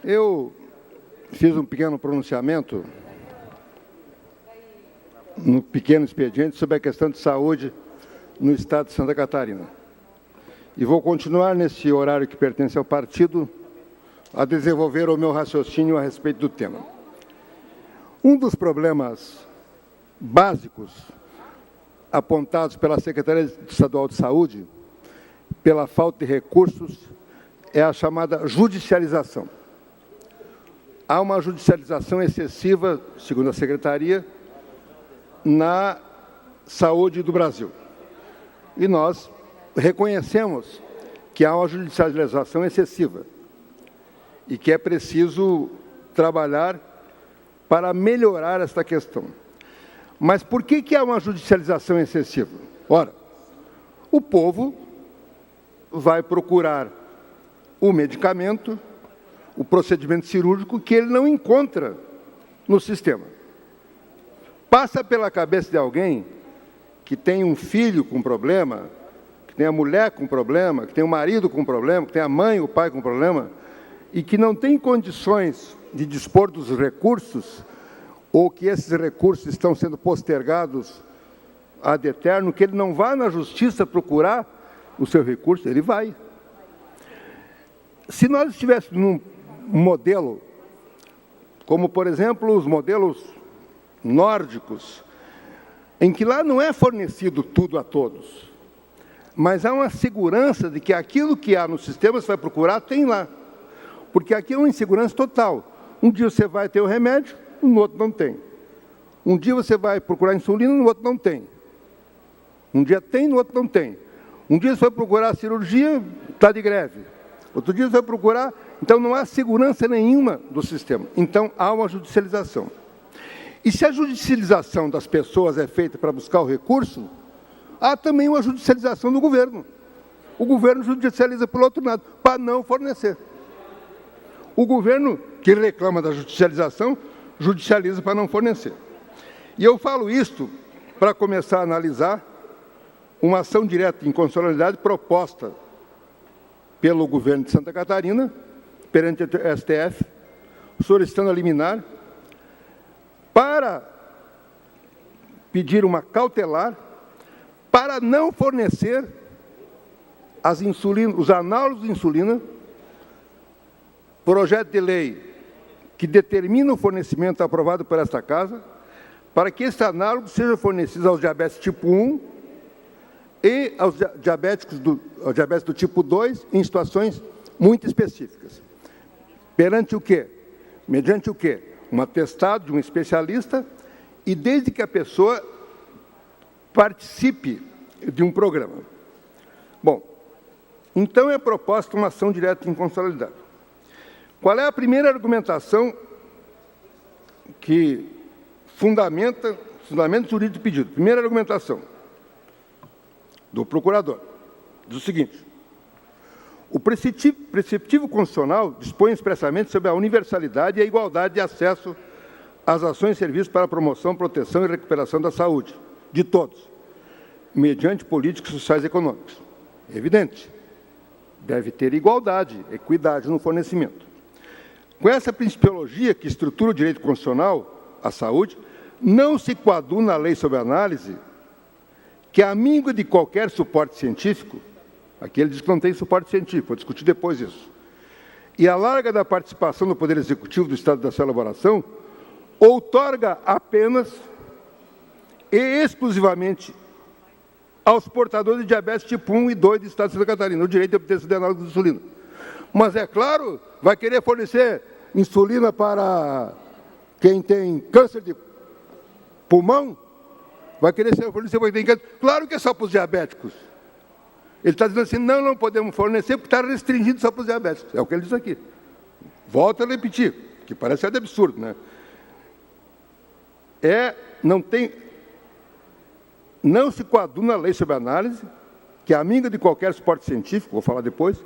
Eu fiz um pequeno pronunciamento no pequeno expediente sobre a questão de saúde no estado de Santa Catarina. E vou continuar nesse horário que pertence ao partido a desenvolver o meu raciocínio a respeito do tema. Um dos problemas básicos apontados pela Secretaria Estadual de Saúde, pela falta de recursos, é a chamada judicialização. Há uma judicialização excessiva, segundo a Secretaria, na saúde do Brasil. E nós reconhecemos que há uma judicialização excessiva e que é preciso trabalhar para melhorar esta questão. Mas por que há uma judicialização excessiva? Ora, o povo vai procurar o medicamento, o procedimento cirúrgico que ele não encontra no sistema. Passa pela cabeça de alguém que tem um filho com problema, que tem a mulher com problema, que tem o marido com problema, que tem a mãe, o pai com problema, e que não tem condições de dispor dos recursos, ou que esses recursos estão sendo postergados ad eterno, que ele não vá na justiça procurar o seu recurso, ele vai. Se nós estivéssemos num modelo, como, por exemplo, os modelos nórdicos, em que lá não é fornecido tudo a todos, mas há uma segurança de que aquilo que há no sistema, você vai procurar, tem lá. Porque aqui é uma insegurança total. Um dia você vai ter o remédio, no outro não tem. Um dia você vai procurar insulina, no outro não tem. Um dia tem, no outro não tem. Um dia você vai procurar a cirurgia, está de greve. Outro dia você vai procurar... Então, não há segurança nenhuma do sistema. Então, há uma judicialização. E se a judicialização das pessoas é feita para buscar o recurso, há também uma judicialização do governo. O governo judicializa pelo outro lado, para não fornecer. O governo, que reclama da judicialização, judicializa para não fornecer. E eu falo isto para começar a analisar uma ação direta de inconstitucionalidade proposta pelo governo de Santa Catarina, perante o STF, solicitando a liminar, para pedir uma cautelar para não fornecer os análogos de insulina, projeto de lei que determina o fornecimento aprovado por esta Casa, para que esse análogo seja fornecido aos diabetes tipo 1 e aos diabetes do tipo 2 em situações muito específicas. Perante o quê? Mediante o quê? Um atestado de um especialista e desde que a pessoa participe de um programa. Bom, então é proposta uma ação direta de inconstitucionalidade. Qual é a primeira argumentação que fundamento jurídico do pedido? Primeira argumentação do procurador, diz o seguinte: o preceptivo constitucional dispõe expressamente sobre a universalidade e a igualdade de acesso às ações e serviços para a promoção, proteção e recuperação da saúde de todos, mediante políticas sociais e econômicas. É evidente, deve ter igualdade, equidade no fornecimento. Com essa principiologia que estrutura o direito constitucional à saúde, não se coaduna a lei sob análise que, amigo de qualquer suporte científico, aqui ele diz que não tem suporte científico, vou discutir depois isso, e a larga da participação do Poder Executivo do Estado da sua elaboração, outorga apenas e exclusivamente aos portadores de diabetes tipo 1 e 2 do Estado de Santa Catarina o direito de obtenção de análogo de insulina. Mas, é claro, vai querer fornecer insulina para quem tem câncer de pulmão? Vai querer fornecer para quem tem câncer? Claro que é só para os diabéticos. Ele está dizendo assim, não podemos fornecer porque está restringido só para os diabéticos. É o que ele diz aqui. Volto a repetir, que parece ser absurdo, né? Não se coaduna a lei sob análise, que é amiga de qualquer suporte científico, vou falar depois,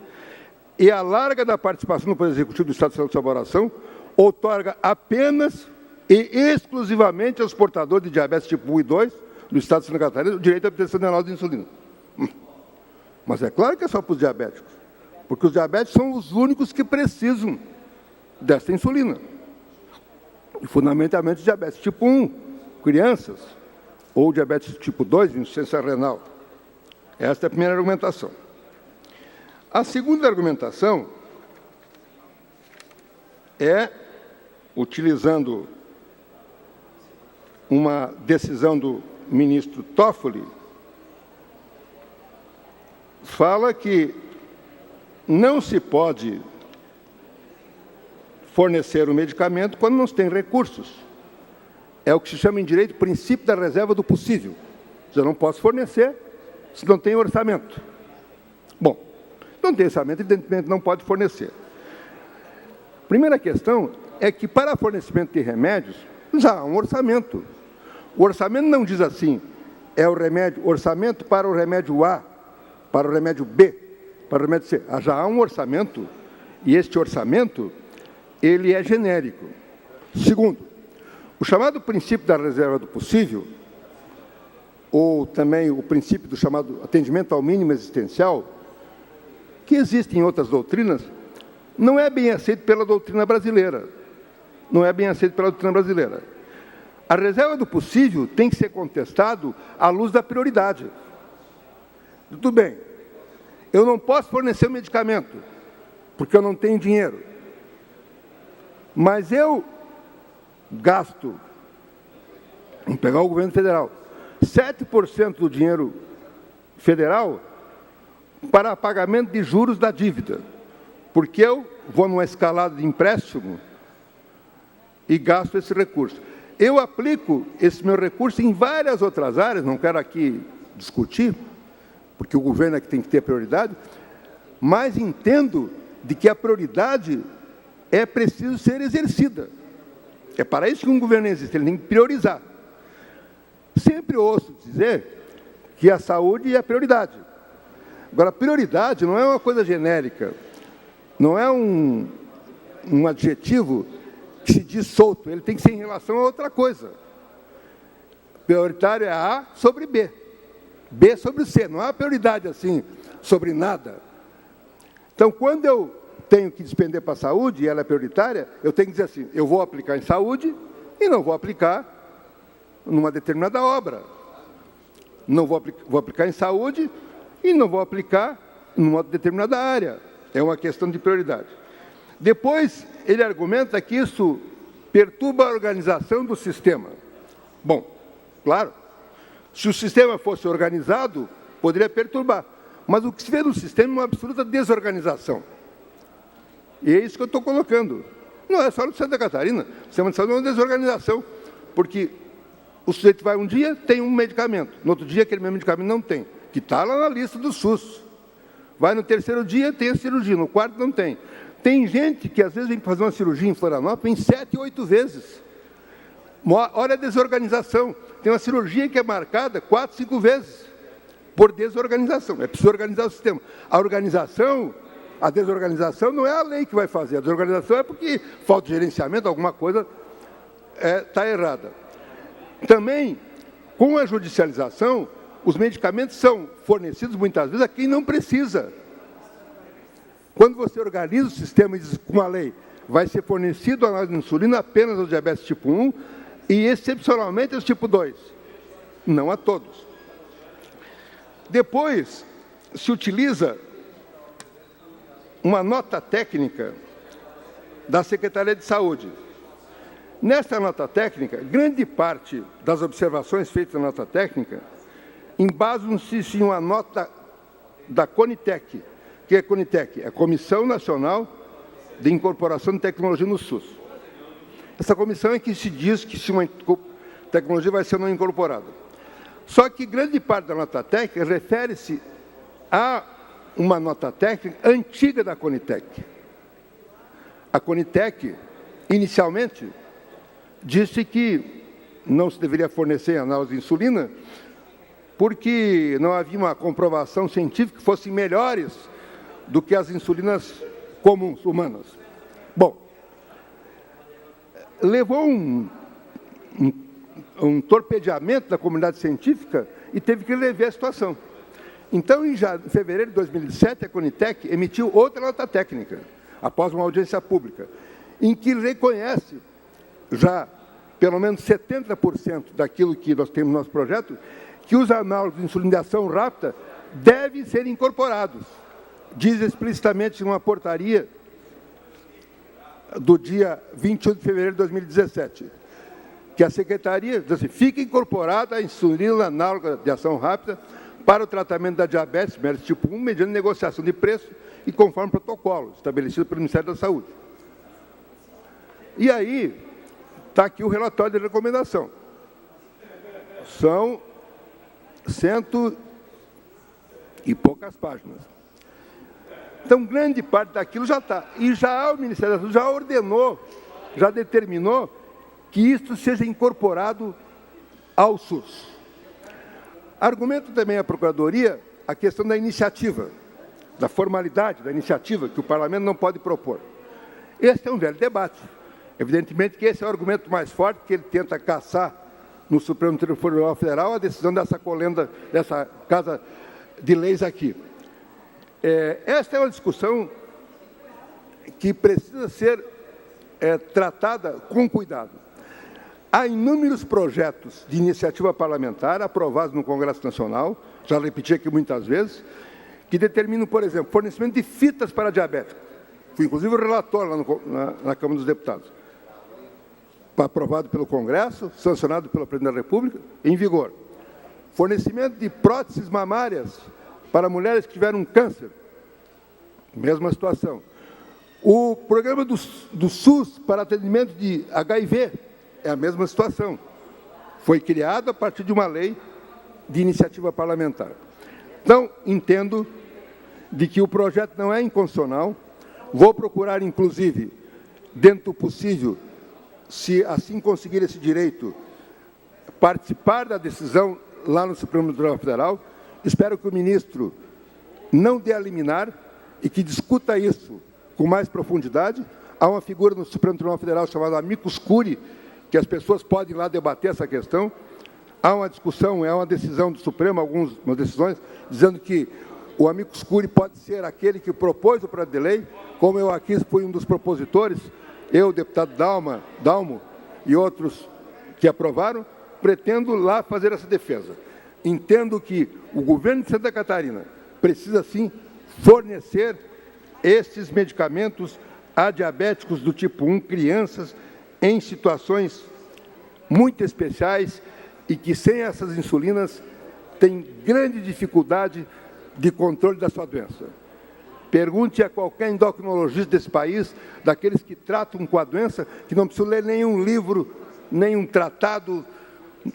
e a larga da participação do Poder Executivo do Estado de sua elaboração, outorga apenas e exclusivamente aos portadores de diabetes tipo 1 e 2 do Estado de Santa Catarina o direito à obtenção de análogo de insulina. Mas é claro que é só para os diabéticos, porque os diabéticos são os únicos que precisam desta insulina. E, fundamentalmente, diabetes tipo 1, crianças, ou diabetes tipo 2, insuficiência renal. Esta é a primeira argumentação. A segunda argumentação é, utilizando uma decisão do ministro Toffoli, fala que não se pode fornecer o medicamento quando não se tem recursos. É o que se chama em direito o princípio da reserva do possível. Eu não posso fornecer se não tem orçamento. Bom, não tem orçamento, evidentemente não pode fornecer. Primeira questão é que para fornecimento de remédios já há um orçamento. O orçamento não diz assim, é o remédio, orçamento para o remédio A, para o remédio B, para o remédio C. Já há um orçamento, e este orçamento, ele é genérico. Segundo, o chamado princípio da reserva do possível, ou também o princípio do chamado atendimento ao mínimo existencial, que existe em outras doutrinas, não é bem aceito pela doutrina brasileira. Não é bem aceito pela doutrina brasileira. A reserva do possível tem que ser contestado à luz da prioridade. Tudo bem, eu não posso fornecer o medicamento, porque eu não tenho dinheiro. Mas eu gasto, vamos pegar o governo federal, 7% do dinheiro federal para pagamento de juros da dívida, porque eu vou numa escalada de empréstimo e gasto esse recurso. Eu aplico esse meu recurso em várias outras áreas, não quero aqui discutir, porque o governo é que tem que ter prioridade, mas entendo de que a prioridade é preciso ser exercida. É para isso que um governo existe, ele tem que priorizar. Sempre ouço dizer que a saúde é a prioridade. Agora, prioridade não é uma coisa genérica, não é um adjetivo que se diz solto, ele tem que ser em relação a outra coisa. Prioritário é A sobre B, B sobre C, não há prioridade assim sobre nada. Então, quando eu tenho que despender para a saúde e ela é prioritária, eu tenho que dizer assim, eu vou aplicar em saúde e não vou aplicar numa determinada obra. Não vou aplicar em saúde e não vou aplicar numa determinada área. É uma questão de prioridade. Depois, ele argumenta que isso perturba a organização do sistema. Bom, claro, se o sistema fosse organizado, poderia perturbar. Mas o que se vê no sistema é uma absoluta desorganização. E é isso que eu estou colocando. Não é só no Santa Catarina. O sistema de saúde é uma desorganização. Porque o sujeito vai um dia, tem um medicamento. No outro dia, aquele mesmo medicamento não tem. Que está lá na lista do SUS. Vai no terceiro dia, tem a cirurgia. No quarto, não tem. Tem gente que, às vezes, vem fazer uma cirurgia em Florianópolis em 7, 8 vezes. Olha a desorganização. Tem uma cirurgia que é marcada 4, 5 vezes. Por desorganização. É preciso organizar o sistema. A desorganização não é a lei que vai fazer. A desorganização é porque falta de gerenciamento, alguma coisa está errada. Também, com a judicialização, os medicamentos são fornecidos, muitas vezes, a quem não precisa. Quando você organiza o sistema e diz, com a lei, vai ser fornecido a análise de insulina apenas ao diabetes tipo 1 e, excepcionalmente, aos tipo 2. Não a todos. Depois, se utiliza uma nota técnica da Secretaria de Saúde. Nesta nota técnica, grande parte das observações feitas na nota técnica embasam-se em uma nota da CONITEC. O que é a CONITEC? É a Comissão Nacional de Incorporação de Tecnologia no SUS. Essa comissão é que se diz que se uma tecnologia vai ser não incorporada. Só que grande parte da nota técnica refere-se a uma nota técnica antiga da CONITEC. A CONITEC, inicialmente, disse que não se deveria fornecer análise de insulina porque não havia uma comprovação científica que fossem melhores do que as insulinas comuns, humanas. Bom, levou um torpedeamento da comunidade científica e teve que rever a situação. Então, em fevereiro de 2007, a CONITEC emitiu outra nota técnica, após uma audiência pública. em que reconhece já pelo menos 70% daquilo que nós temos no nosso projeto, que os análogos de insulina de ação rápida devem ser incorporados. Diz explicitamente numa portaria do dia 21 de fevereiro de 2017, que a Secretaria diz assim, fica incorporada a insulina análoga de ação rápida para o tratamento da diabetes mellitus tipo 1, mediante negociação de preço e conforme protocolo estabelecido pelo Ministério da Saúde. E aí, está aqui o relatório de recomendação. São 100 e poucas páginas. Então, grande parte daquilo já está. E já o Ministério da Saúde já ordenou, já determinou que isto seja incorporado ao SUS. Argumento também a Procuradoria a questão da iniciativa, da formalidade da iniciativa, que o Parlamento não pode propor. Esse é um velho debate. Evidentemente que esse é o argumento mais forte, que ele tenta caçar no Supremo Tribunal Federal a decisão dessa colenda, dessa Casa de Leis aqui. Esta é uma discussão que precisa ser tratada com cuidado. Há inúmeros projetos de iniciativa parlamentar aprovados no Congresso Nacional, já repeti aqui muitas vezes, que determinam, por exemplo, fornecimento de fitas para diabéticos. Fui, inclusive, o relator lá na Câmara dos Deputados. Aprovado pelo Congresso, sancionado pelo Presidente da República, em vigor. Fornecimento de próteses mamárias para mulheres que tiveram câncer. Mesma situação. O programa do SUS para atendimento de HIV é a mesma situação. Foi criado a partir de uma lei de iniciativa parlamentar. Então, entendo de que o projeto não é inconstitucional. Vou procurar, inclusive, dentro do possível, se assim conseguir esse direito, participar da decisão lá no Supremo Tribunal Federal. Espero que o ministro não dê a liminar e que discuta isso com mais profundidade. Há uma figura no Supremo Tribunal Federal chamada amicus curiae, que as pessoas podem ir lá debater essa questão. Há uma discussão, é uma decisão do Supremo, algumas decisões, dizendo que o amicus curiae pode ser aquele que propôs o projeto de lei, como eu aqui fui um dos propositores, eu, o deputado Dalmo e outros que aprovaram, pretendo lá fazer essa defesa. Entendo que o governo de Santa Catarina precisa, sim, fornecer estes medicamentos a diabéticos do tipo 1, crianças em situações muito especiais e que, sem essas insulinas, têm grande dificuldade de controle da sua doença. Pergunte a qualquer endocrinologista desse país, daqueles que tratam com a doença, que não precisam ler nenhum livro, nenhum tratado,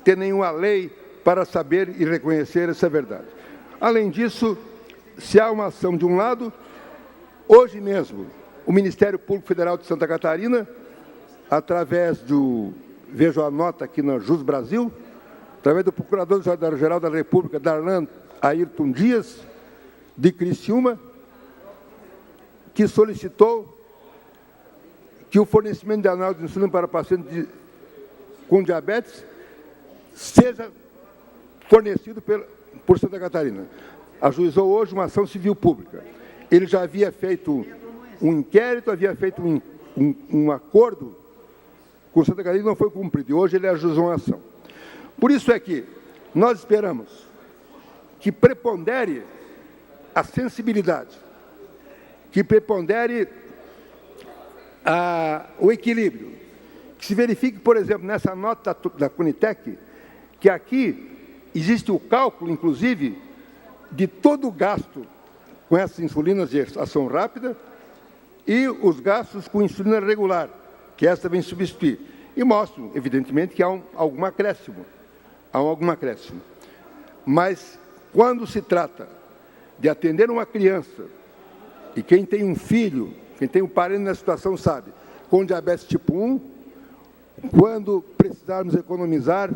ter nenhuma lei para saber e reconhecer essa verdade. Além disso, se há uma ação de um lado, hoje mesmo, o Ministério Público Federal de Santa Catarina, através do, vejo a nota aqui na Jus Brasil, através do Procurador-Geral da República, Darlan Ayrton Dias, de Criciúma, que solicitou que o fornecimento de análogo de insulina para pacientes com diabetes seja fornecido por Santa Catarina. Ajuizou hoje uma ação civil pública. Ele já havia feito um inquérito, havia feito um acordo com Santa Catarina, não foi cumprido, e hoje ele ajuizou uma ação. Por isso é que nós esperamos que prepondere a sensibilidade, que prepondere o equilíbrio, que se verifique, por exemplo, nessa nota da Conitec, que aqui existe o cálculo, inclusive, de todo o gasto com essas insulinas de ação rápida e os gastos com insulina regular, que essa vem substituir. E mostram, evidentemente, que há algum acréscimo. Há algum acréscimo. Mas, quando se trata de atender uma criança, e quem tem um filho, quem tem um parente na situação sabe, com diabetes tipo 1, quando precisarmos economizar,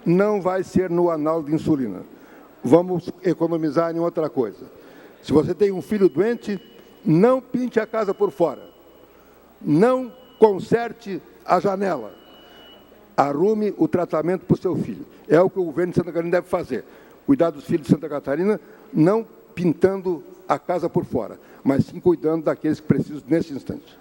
não vai ser no análogo de insulina. Vamos economizar em outra coisa. Se você tem um filho doente, não pinte a casa por fora. Não conserte a janela. Arrume o tratamento para o seu filho. É o que o governo de Santa Catarina deve fazer. Cuidar dos filhos de Santa Catarina, não pintando a casa por fora, mas sim cuidando daqueles que precisam nesse instante.